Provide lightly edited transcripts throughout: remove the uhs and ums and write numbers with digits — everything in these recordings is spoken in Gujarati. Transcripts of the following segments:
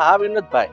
હા વિનોદભાઈ,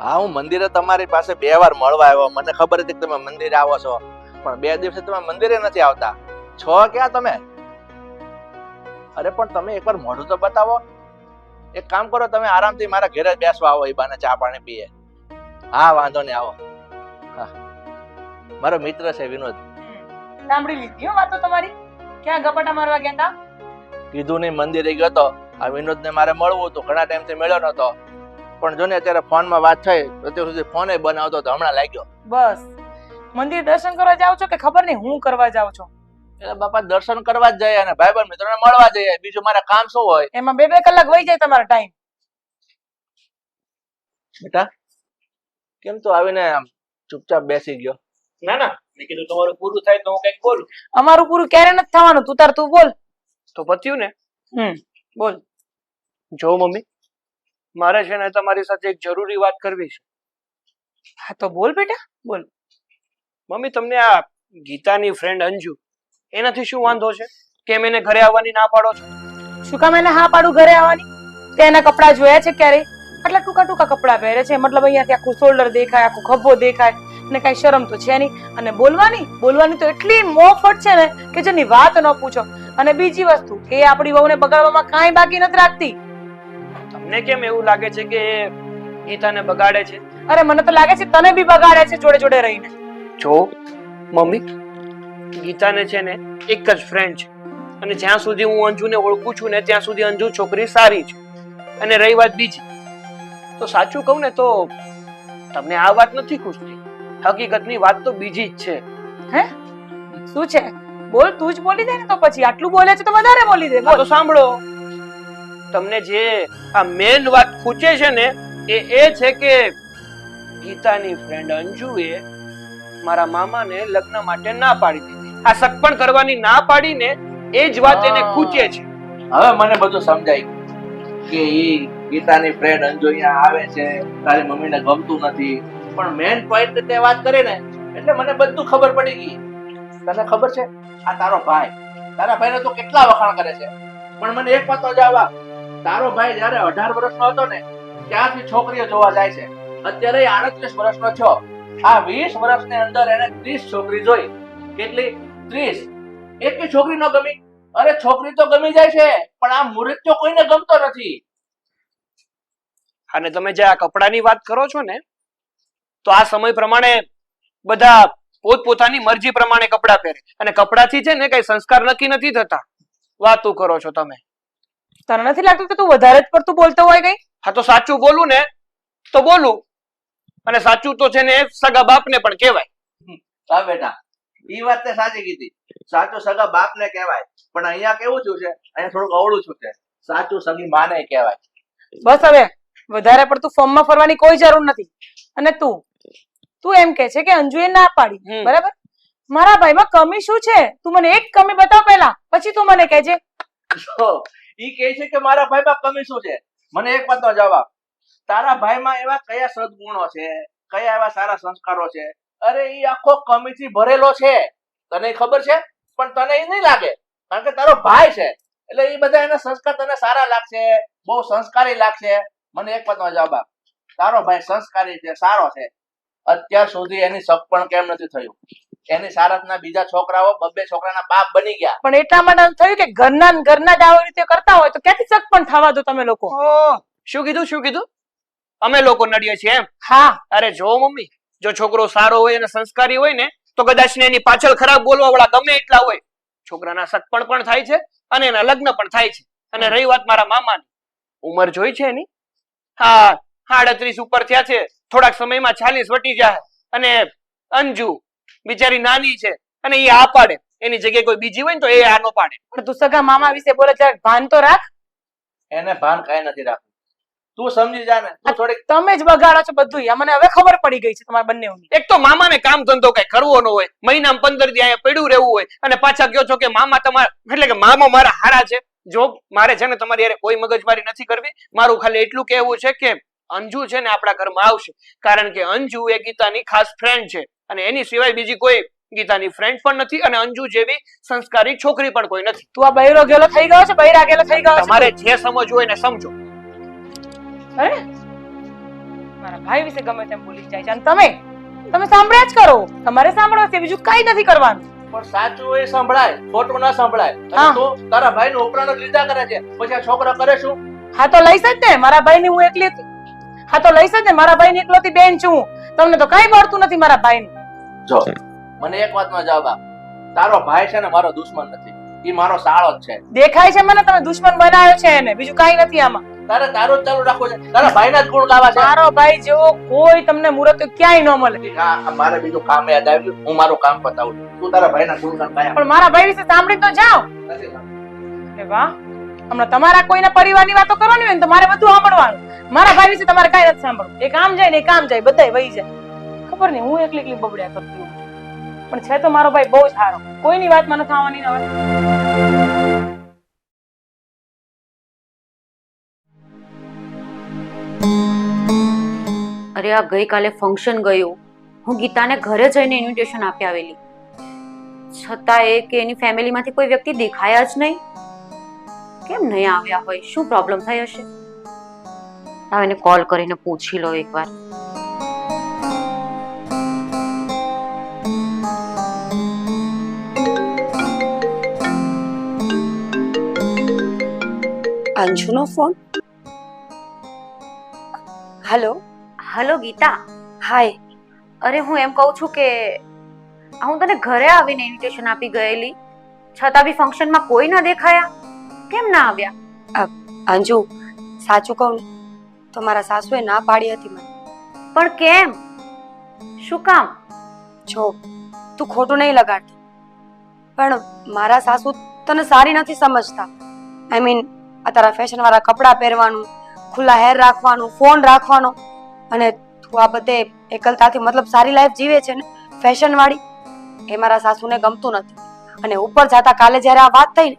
હા હું મંદિરે તમારી પાસે 2 વાર મળવા આવ્યો. મને ખબર હતી કે તમે મંદિરે આવો છો, પણ 2 દિવસે તમે મંદિરે નથી આવતા. છો ક્યાં તમે? અરે પણ તમે એકવાર મોઢું તો બતાવો. એક કામ કરો, તમે આરામથી મારા ઘરે જ બેસવા આવો, એ બાને ચા પાણી પીએ. હા વાંધો નહીં, આવો. હા, મારો મિત્ર છે વિનોદ. સાંભળી લીધી હો વાતો તમારી. ક્યાં ગપાટા મારવા ગયા તા? કીધું નહીં, મંદિરે ગયો તો. આ વિનોદને મારે મળવું હતું, ઘણા ટાઈમથી મળ્યો નતો. પણ જો ને અત્યારે ફોનમાં વાત થઈ, અત્યાર સુધી ફોન બનાવતો તો હમણાં લાગ્યો. બસ મંદિર દર્શન કરવા જાવ છો કે ખબર નહીં હું કરવા જાવ છો? એટલે બાપા દર્શન કરવા જ જઈએ અને ભાઈબંધ મિત્રોને મળવા જઈએ, બીજું મારે કામ શું હોય? એમાં 2-2 કલાક વહી જાય તમારો ટાઈમ. બેટા કેમ તો આવીને આમ ચૂપચાપ બેસી ગયો? ના ના, મેં કીધું તમારું પૂરું થાય તો હું કઈક બોલું. અમારું પૂરું ક્યારે નથી થવાનું. તું બોલ. તો પત્યું ને? બોલ. જો મમ્મી, મારે છે ને તમારી સાથે એક જરૂરી વાત કરવી છે. હા તો બોલ બેટા, બોલ. મમ્મી, તમને આ ગીતાની ફ્રેન્ડ અંજુ, એનાથી શું વાંધો છે? કેમ એને ઘરે આવવાની ના પાડો છો? શું કામ એને હા પાડું ઘરે આવવાની? તે એના કપડા જોયા છે ક્યારે? આટલા ટૂંકા કપડા પહેરે છે, મતલબ અહીંયાથી આખું શોલ્ડર દેખાય, આખો ખભો દેખાય, અને કઈ શરમ તો છે નહીં. અને બોલવાની તો એટલી મોફટ છે ને કે જેની વાત ન પૂછો. અને બીજી વસ્તુ કે આપણી વહુને બગાડવામાં કાંઈ બાકી નથી રાખતી. તમને કેમ એવું લાગે છે કે એ ગીતાને બગાડે છે? અરે મને તો લાગે છે તને બી બગાડે છે જોડે જોડે રહીને. જો મમ્મી, ગીતાને છે ને એક જ ફ્રેન્ડ છે, અને જ્યાં સુધી હું અંજુને ઓળખું છું ને ત્યાં સુધી અંજુ છોકરી સારી છે. અને રહી વાત બીજી, તો સાચું કહું ને તો તમને આ વાત નથી ખુશતી. હકીકતની વાત તો બીજી જ છે. હે શું છે? બોલ, તું જ બોલી દે ને. તો પછી આટલું બોલે છે તો વધારે બોલી દે. તો સાંભળો, તમને જે આ મેન વાત ખૂચે છે ને એ છે કે ગીતાની ફ્રેન્ડ અંજુએ મારા મામાને લગ્ન માટે ના પાડી દીધી. આ સગપણ કરવાની ના પાડીને એ જ વાત એને ખૂચે છે. હવે મને બધું સમજાય કે ઈ ગીતાની ફ્રેન્ડ અંજુ અહીંયા આવે છે, તારી મમ્મીને ગમતું નથી. પણ મેન પોઈન્ટ તે વાત કરી ને એટલે મને બધું ખબર પડી ગઈ. તને ખબર છે, આ તારો ભાઈ, તારા ભાઈને તો કેટલા વખાણ કરે છે, પણ મને એક વાત તો જવાબ આપ. તારો ભાઈ જ્યારે 18 વર્ષનો હતો ને ત્યારથી છોકરીઓ જોવા જાય છે. અત્યારે 38 વર્ષનો છો. આ 20 વર્ષની અંદર એને 30 છોકરી જોઈ. કેટલી? 30. એક છોકરી ન ગમી? અરે છોકરી તો ગમી જાય છે, પણ આ મુરત્યો કોઈને ગમતો નથી. અને તમે જે આ કપડાની વાત કરો છો ને, તો આ સમય પ્રમાણે બધા પોતપોતાની મરજી પ્રમાણે કપડા પહેરે, અને કપડાથી છે ને કઈ સંસ્કાર નક્કી નથી થતા. વાતો કરો છો તમે. તને નથી લાગતું કે તું વધારે જ પડતું બોલતો હોય કઈ? હા તો સાચું બોલું ને તો બોલું, અને સાચું તો છે ને સગા બાપને પણ કહેવાય. હા બેટા, ઈ વાત તે સાચી કીધી. સાચું સગા બાપને કહેવાય, પણ અહીંયા કેવું થયું છે, અહીંયા થોડુંક અવળું છું છે. સાચું સગી માને કહેવાય. બસ હવે વધારે પડતું ફોર્મમાં ફરવાની કોઈ જરૂર નથી. અને તું એમ કે છે કે અંજુએ ના પાડી, બરાબર? મારા ભાઈમાં કમી શું છે? તું મને એક કમી બતાવ પહેલા, પછી તું મને કહેજે. ઈ કહે છે કે મારા ભાઈમાં કમી શું છે? મને એક વાતનો જવાબ. તારા ભાઈમાં એવા કયા સદગુણો છે, કયા એવા સારા સંસ્કારો છે? અરે ઈ આખો કમીથી ભરેલો છે. તને ખબર છે, પણ તને ઈ નહીં લાગે, કારણ કે તારો ભાઈ છે એટલે ઈ બધા એના સંસ્કાર તને સારા લાગશે, બહુ સંસ્કારી લાગશે. મને એક વાતનો જવાબ આપ. તારો ભાઈ સંસ્કારી છે, સારો છે, અત્યાર સુધી એની સગપણ કેમ નથી થયું? એની સારથના બીજા છોકરાઓ 2 છોકરાના બાપ બની ગયા. પણ એટલા માટે થયું કે ઘરના જ આવી રીતે કરતા હોય તો ક્યાંથી સગપણ થવા દો તમે લોકો? શું કીધું? અમે લોકો નડીએ છીએ એમ? હા. અરે જો મમ્મી, જો છોકરો સારો હોય અને સંસ્કારી હોય ને તો કદાચ ને એની પાછળ ખરાબ બોલવા વાળા ગમે એટલા હોય. છોકરાના સગપણ પણ થાય છે અને એના લગ્ન પણ થાય છે. અને રહી વાત મારા મામાની, ઉંમર જોઈ છે એની? હા, 38 ઉપર થયા છે. થોડાક સમયમાં 40 વટી જાય. અને અંજુ બિચારી નાની છે, અને એ આ પાડે. એની જગ્યાએ કોઈ બીજી હોય ને તો એ આ નો પાડે. પણ તું સગા મામા વિશે બોલે જરાક ભાન તો રાખ. એને ભાન કાંઈ નથી રાખવું. તું સમજી જા ને. તું થોડીક તમે જ બગાડો છો બધું. મને હવે ખબર પડી ગઈ છે તમારા બંનેની. એક તો મામાને કામ ધંધો કઈ કરવો ન હોય, મહિનામાં 15 દી અહીંયા પડ્યું રહેવું હોય, અને પાછા કહો છો કે મામા તમારા, એટલે કે મામા મારા હારા છે. જો મારે છે ને તમારી યારે કોઈ મગજમારી નથી કરવી. મારું ખાલી એટલું કહેવું છે કે અંજુ છે ને આપણા ઘરમાં આવશે, કારણ કે અંજુ એ ગીતાની ખાસ ફ્રેન્ડ છે, અને એની સિવાય બીજી કોઈ ગીતાની ફ્રેન્ડ પણ નથી, અને અંજુ જેવી સંસ્કારી છોકરી પણ કોઈ નથી. તું આ બૈરો ગેલો થઈ ગયો છે, બૈરા ગેલો થઈ ગયો છે. તમારે જે સમજવું હોય ને સમજો. મારા ભાઈ વિશે ગમે તેમ બોલી જાય છે અને તમે સાંભળ્યા જ કરો. તમારે સાંભળવા છે, બીજું કઈ નથી કરવાનું. પણ સાચું એ સંભળાય, ખોટું ના સંભળાય. હા. અને તું તારા ભાઈને ઉપરાણો જ લીધા કરે છે, પછી આ છોકરો કરે શું? હા તો લઈશ જ ને, મારા ભાઈની હું એકલી હતી. હા તો લઈશ જ ને, મારા ભાઈની એકલોતી બેન છું. તમને તો કઈ મળતું નથી મારા ભાઈનું. જો મને એક વાતનો જવાબ આપ. તારો ભાઈ છે ને મારો દુશ્મન નથી, ઈ મારો સાળો જ છે. દેખાય છે મને તમે દુશ્મન બનાવ્યો છે એને, બીજું કઈ નથી આમાં. તારે તારું જ ચાલુ રાખવું છે, તારા ભાઈના જ ગુણ ગાવા છે. મારો ભાઈ જેવો કોઈ તમને મુરત ક્યાંય ન મળે. આ મારે બીજું કામ યાદ આવ્યું, હું મારું કામ પતાવું છું. તું તારા ભાઈના ગુણગાન ગાયા. પણ મારા ભાઈ વિશે સાંભળી તો જાઓ. નથી સાંભળ્યું. અરે વાહ, હમણાં તમારા કોઈના પરિવારની વાતો કરવાની હોય ને તો મારે બધું સાંભળવાનું. મારા ભાઈ વિશે તમારે કઈ નથી સાંભળવું. એક આમ જાય ને એક આમ જાય, બધાય વહી જાય. ખબર નહીં હું એકલી એકલી બબડ્યા કરતી હોઉં છું. પણ છે તો મારો ભાઈ બહુ જ સારો, કોઈની વાતમાં નથી આવવાની ના હોય. અરે આ ગઈકાલે ફંક્શન ગયું, હું ગીતાને ઘરે જઈને ઇન્વિટેશન આપી આવેલી, છતાં એ કે એની ફેમિલીમાંથી કોઈ વ્યક્તિ દેખાયા જ નહીં. કેમ નહીં આવ્યા હોય? શું પ્રોબ્લેમ થઈ હશે? હવે એને કોલ કરીને પૂછી લો એકવાર. અંજુનો ફોન. હેલો. હલો ગીતા. હાય. અરે હું એમ કહું છું કે હું તને ઘરે આવીને ઇન્વિટેશન આપી ગયેલી, છતાં બી ફંક્શનમાં કોઈ ના દેખાયા. કેમ ના આવ્યા? અંજુ સાચું કહું ને તો મારા સાસુએ ના પાડી હતી મને. પણ કેમ? શું કામ? જો તું ખોટું નહીં લગાડતી, પણ મારા સાસુ તને સારી નથી સમજતા. આઈ મીન આ તારા ફેશન વાળા કપડાં પહેરવાનું, ખુલ્લા હેર રાખવાનું, ફોન રાખવાનો, અને તું આ બધે એકલતાથી મતલબ સારી લાઈફ જીવે છે ને ફેશન વાળી, એ મારા સાસુને ગમતું નથી. અને ઉપર જતા કાલે જ્યારે આ વાત થઈ ને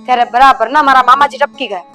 ત્યારે બરાબર ના મારા મામાજી ટપકી ગયા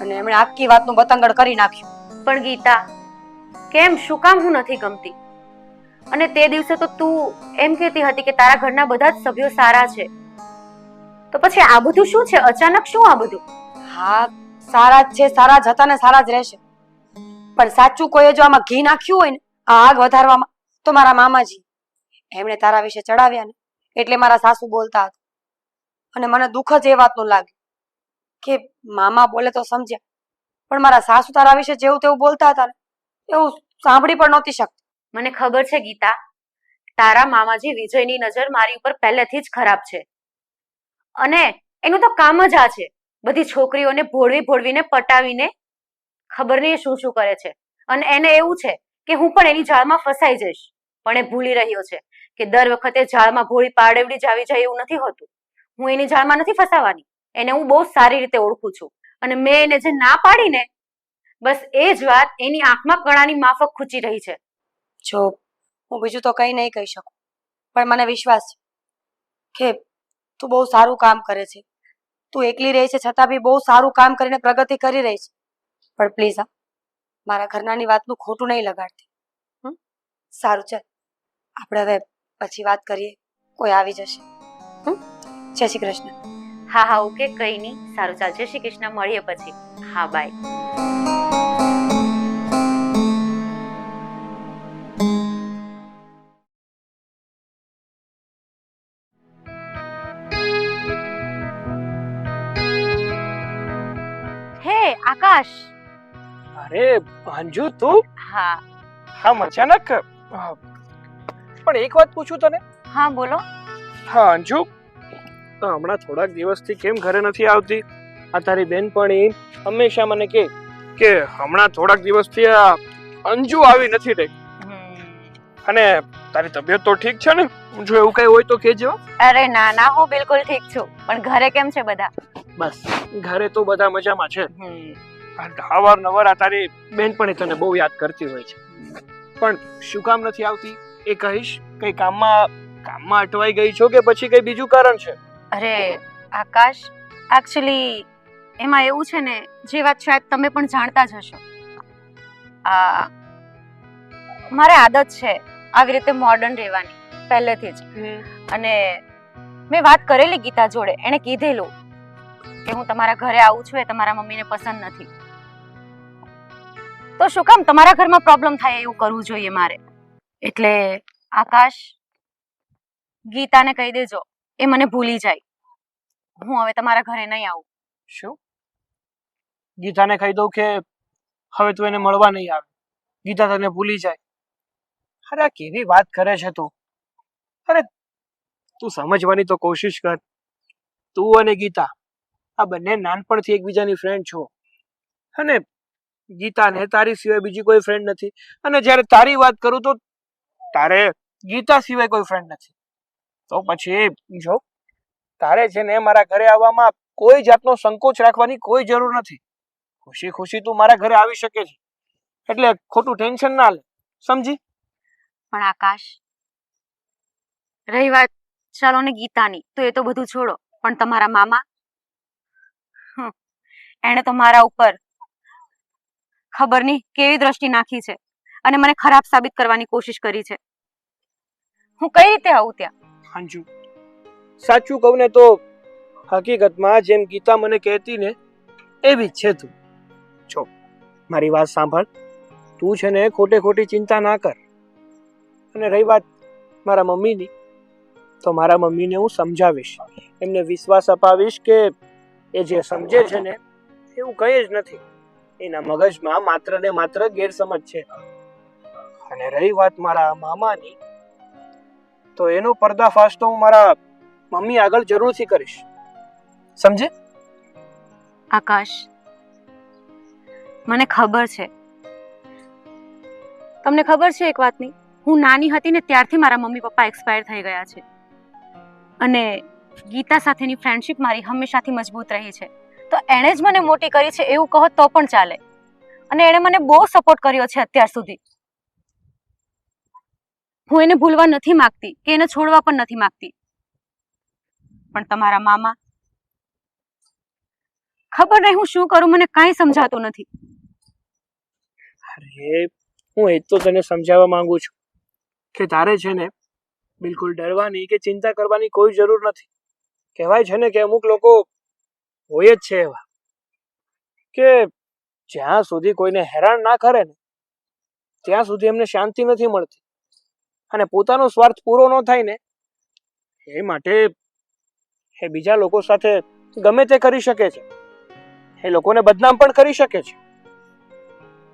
અને એમણે આખી વાતનું બતંગડ કરી નાખ્યું. પણ ગીતા કેમ? શું કામ હું નથી ગમતી? અને તે દિવસે તો તું એમ કહેતી હતી કે તારા ઘરના બધા જ સભ્યો સારા છે, તો પછી આ બધું શું છે? અચાનક શું આ બધું? હા સારા જ છે, સારા જ હતા ને સારા જ રહેશે. પણ સાચું કોઈએ જો આમાં ઘી નાખ્યું હોય ને આ આગ વધારવામાં, તો મારા મામાજી એમણે તારા વિશે ચડાવ્યા ને એટલે મારા સાસુ બોલતા હતા. અને મને દુઃખ જ એ વાતનું લાગ્યું કે મામા બોલે તો સમજ્યા, પણ મારા સાસુ તારા વિશે જેવું તેવું બોલતા હતા ને એવું સાંભળી પણ નહોતી શકતી. મને ખબર છે ગીતા, તારા મામાજી વિજયની નજર મારી ઉપર પહેલેથી જ ખરાબ છે, અને એનું તો કામ જ આ છે બધી છોકરીઓને ભોળવીને પટાવીને ખબર નહીં શું શું કરે છે. અને એને એવું છે કે હું પણ એની જાળમાં ફસાઈ જઈશ, પણ એ ભૂલી રહ્યો છે કે દર વખતે જાળમાં ભોળી પાડેવડી જ આવી જાય એવું નથી હોતું. હું એની જાળમાં નથી ફસાવાની, એને હું બહુ સારી રીતે ઓળખું છું. અને મેં એને જે ના પાડી ને, બસ એ જ વાત એની આંખમાં કણાની માફક ખૂંચી રહી છે. જો હું બીજું તો કંઈ નહીં કહી શકું, પણ મને વિશ્વાસ છે કે તું બહુ સારું કામ કરે છે. તું એકલી રહી છે છતાં બી બહુ સારું કામ કરીને પ્રગતિ કરી રહી છે. પણ પ્લીઝ હા, મારા ઘરનાની વાતનું ખોટું નહીં લગાડતી. સારું ચાલ, આપણે હવે પછી વાત કરીએ, કોઈ આવી જશે. જય શ્રી કૃષ્ણ. હા હા ઓકે, કઈ નહીં, સારું ચાલ, જય શ્રી કૃષ્ણ, મળીએ પછી. હા બાય. હે આકાશ. અરે અંજુ તું? હા હા અચાનક. પણ એક વાત પૂછું તને. હા બોલો. હા અંજુ, હમણાં થોડાક દિવસથી કેમ ઘરે નથી આવતી? આ તારી બેનપણી હંમેશા મને કહે કે હમણાં થોડાક દિવસથી આ અંજુ આવી નથી રહી. અને તારી તબિયત તો ઠીક છે ને? જો એવું કઈ હોય તો કહેજો. અરે ના ના, હું બિલકુલ ઠીક છું. પણ ઘરે કેમ છે બધા? બસ ઘરે તો બધા મજામાં છે. અવારનવાર આ તારી બેનપણી તને બહુ યાદ કરતી હોય છે, પણ શું કામ નથી આવતી એ કહીશ? કઈ કામમાં અટવાઈ ગઈ છો કે પછી કઈ બીજું કારણ છે? અરે આકાશ, એકચ્યુઅલી એમાં એવું છે ને, જે વાત શાયદ તમે પણ જાણતા જ હશો, મારે આદત છે આવી રીતે મોડર્ન રહેવાની પહેલેથી જ. અને મેં વાત કરેલી ગીતા જોડે, એણે કીધેલું કે હું તમારા ઘરે આવું છું એ તમારા મમ્મીને પસંદ નથી. તો શું કામ તમારા ઘરમાં પ્રોબ્લેમ થાય એવું કરવું જોઈએ મારે? એટલે આકાશ, ગીતાને કહી દેજો એ મને ભૂલી જાય. હું હવે તમારા ઘરે નહીં આવું. શું? ગીતાને કહી દઉં કે હવે તું એને મળવા નહીં આવે, ગીતા તને ભૂલી જાય? અરે આ કેવી વાત કરે છે તું? અરે તું સમજવાની તો કોશિશ કર. તું અને ગીતા આ બંને નાનપણથી એકબીજાની ફ્રેન્ડ છો, અને ગીતાને તારી સિવાય બીજી કોઈ ફ્રેન્ડ નથી. અને જ્યારે તારી વાત કરું તો તારે ગીતા સિવાય કોઈ ફ્રેન્ડ નથી. તો પછી જો તારે છે ને મારા ઘરે આવવામાં કોઈ જાતનો સંકોચ રાખવાની કોઈ જરૂર નથી. ખુશી ખુશી તું મારા ઘરે આવી શકે છે, એટલે ખોટું ટેન્શન ના લે, સમજી? પણ આકાશ, રહી વાત ચાલો ને ગીતાની, તો એ તો બધું છોડો, પણ તમારા મામા, એણે તો મારા ઉપર ખબર નહીં કેવી દ્રષ્ટિ નાખી છે અને મને ખરાબ સાબિત કરવાની કોશિશ કરી છે. હું કઈ રીતે આવું ત્યાં? અંજુ, સાચું કહું ને તો હકીકતમાં જેમ ગીતા મને કહેતી ને એવી જ છે તું. જો મારી વાત સાંભળ, તું છે ને ખોટે ખોટી ચિંતા ના કર. અને રહી વાત મારા મમ્મીની, તો મારા મમ્મીને હું સમજાવીશ, એમને વિશ્વાસ અપાવીશ કે એ જે સમજે છે ને એવું કંઈ જ નથી. એના મગજમાં માત્ર ને માત્ર ગેરસમજ છે. અને રહી વાત મારા મામાની, તો એનો પર્દાફાશ તો હું મારા મમ્મી આગળ જરૂરથી કરીશ, સમજે? આકાશ, મને ખબર છે, તમને ખબર છે એક વાતની, હું નાની હતી ને ત્યારથી મારા મમ્મી પપ્પા એક્સપાયર થઈ ગયા છે. અને ગીતા સાથેની ફ્રેન્ડશિપ મારી હંમેશાથી મજબૂત રહી છે. તો એણે જ મને મોટી કરી છે એવું કહો તો પણ ચાલે. અને એણે મને બહુ સપોર્ટ કર્યો છે અત્યાર સુધી. હું એને ભૂલવા નથી માંગતી કે એને છોડવા પણ નથી માંગતી. પણ તમારા મામા, ખબર નહીં હું શું કરું, મને કાંઈ સમજાતું નથી. અરે હું એ તો તને સમજાવવા માંગુ છું કે તારે છે ને બિલકુલ ડરવાની કે ચિંતા કરવાની કોઈ જરૂર નથી. કહેવાય છે ને કે અમુક લોકો હોય જ છે એવા કે જ્યાં સુધી કોઈને હેરાન ના કરે ને ત્યાં સુધી એમને શાંતિ નથી મળતી. અને પોતાનો સ્વાર્થ પૂરો ન થાય ને એ માટે એ બીજા લોકો સાથે ગમે તે કરી શકે છે, એ લોકોને બદનામ પણ કરી શકે છે.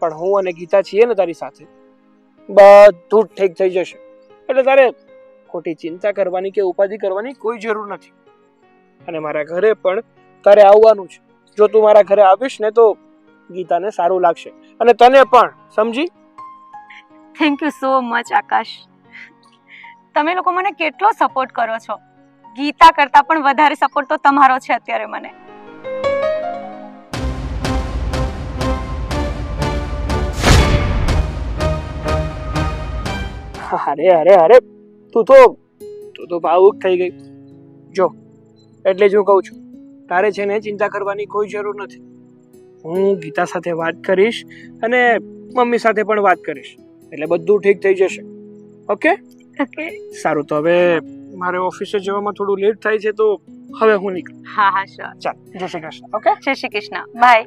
પણ હું અને ગીતા છીએ ને તારી સાથે, બધું જ ઠીક થઈ જશે. એટલે તારે ખોટી ચિંતા કરવાની કે ઉપાધિ કરવાની કોઈ જરૂર નથી. અને મારા ઘરે પણ તારે આવવાનું છે. જો તું મારા ઘરે આવીશ ને તો ગીતાને સારું લાગશે અને તને પણ, સમજી? થેન્ક યુ સો મચ આકાશ. તમે લોકો મને કેટલો સપોર્ટ કરો છો. ગીતા કરતા પણ વધારે સપોર્ટ તો તમારો છે અત્યારે મને. અરે અરે અરે તું તો ભાવુક થઈ ગઈ. જો એટલે જ હું કહું છું, તારે છે ને ચિંતા કરવાની કોઈ જરૂર નથી. હું ગીતા સાથે વાત કરીશ અને મમ્મી સાથે પણ વાત કરીશ, એટલે બધું ઠીક થઈ જશે. ઓકે? સારું, તો હવે મારે ઓફિસે જવામાં થોડું લેટ થાય છે, તો હવે હું નીકળું. હા હા શ્યોર. ચાલ, જય શ્રી કૃષ્ણ. ઓકે, જય શ્રી કૃષ્ણ. બાય.